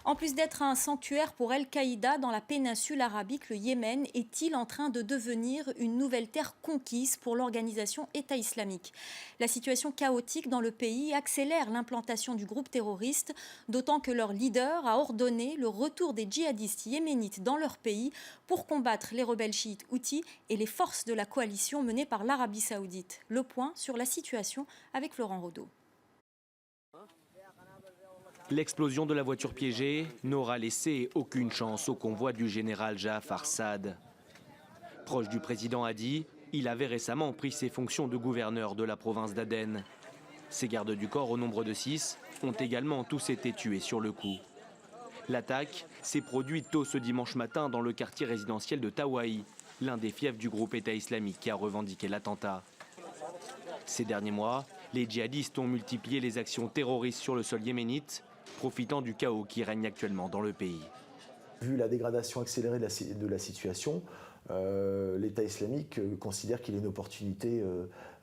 En plus d'être un sanctuaire pour Al-Qaïda dans la péninsule arabique, le Yémen est-il en train de devenir une nouvelle terre conquise pour l'organisation État islamique? La situation chaotique dans le pays accélère l'implantation du groupe terroriste, d'autant que leur leader a ordonné le retour des djihadistes yéménites dans leur pays pour combattre les rebelles chiites houthis et les forces de la coalition menée par l'Arabie saoudite. Le point sur la situation avec Florent Rodeau. L'explosion de la voiture piégée n'aura laissé aucune chance au convoi du général Ja'afar Saad. Proche du président Hadi, il avait récemment pris ses fonctions de gouverneur de la province d'Aden. Ses gardes du corps, au nombre de 6, ont également tous été tués sur le coup. L'attaque s'est produite tôt ce dimanche matin dans le quartier résidentiel de Tawaï, l'un des fiefs du groupe État islamique qui a revendiqué l'attentat. Ces derniers mois, les djihadistes ont multiplié les actions terroristes sur le sol yéménite, profitant du chaos qui règne actuellement dans le pays. Vu la dégradation accélérée de la situation, l'État islamique considère qu'il y a une opportunité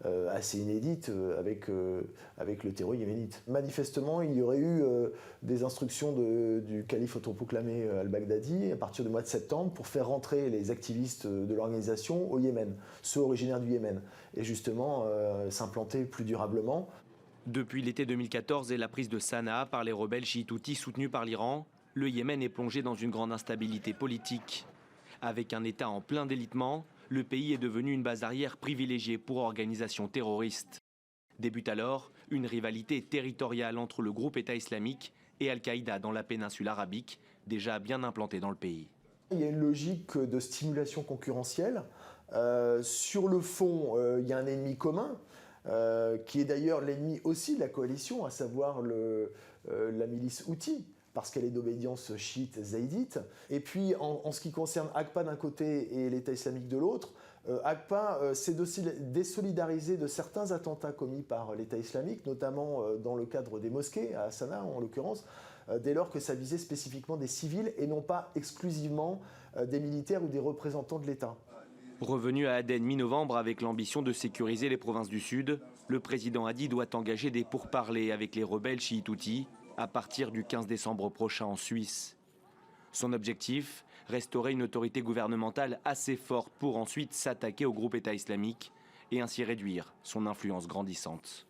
assez inédite avec le terreau yéménite. Manifestement, il y aurait eu des instructions du calife autoproclamé al-Baghdadi à partir du mois de septembre pour faire rentrer les activistes de l'organisation au Yémen, ceux originaires du Yémen, et justement s'implanter plus durablement. Depuis l'été 2014 et la prise de Sanaa par les rebelles chiites houthis soutenus par l'Iran, le Yémen est plongé dans une grande instabilité politique. Avec un État en plein délitement, le pays est devenu une base arrière privilégiée pour organisations terroristes. Débute alors une rivalité territoriale entre le groupe État islamique et Al-Qaïda dans la péninsule arabique, déjà bien implantée dans le pays. Il y a une logique de stimulation concurrentielle. Sur le fond, il y a un ennemi commun. Qui est d'ailleurs l'ennemi aussi de la coalition, à savoir la milice houthi, parce qu'elle est d'obédience chiite zaïdite. Et puis en ce qui concerne Aqpa d'un côté et l'État islamique de l'autre, Aqpa s'est désolidarisé de certains attentats commis par l'État islamique, notamment dans le cadre des mosquées, à Sanaa en l'occurrence, dès lors que ça visait spécifiquement des civils et non pas exclusivement des militaires ou des représentants de l'État. Revenu à Aden mi-novembre avec l'ambition de sécuriser les provinces du Sud, le président Hadi doit engager des pourparlers avec les rebelles chiites houthis à partir du 15 décembre prochain en Suisse. Son objectif, restaurer une autorité gouvernementale assez forte pour ensuite s'attaquer au groupe État islamique et ainsi réduire son influence grandissante.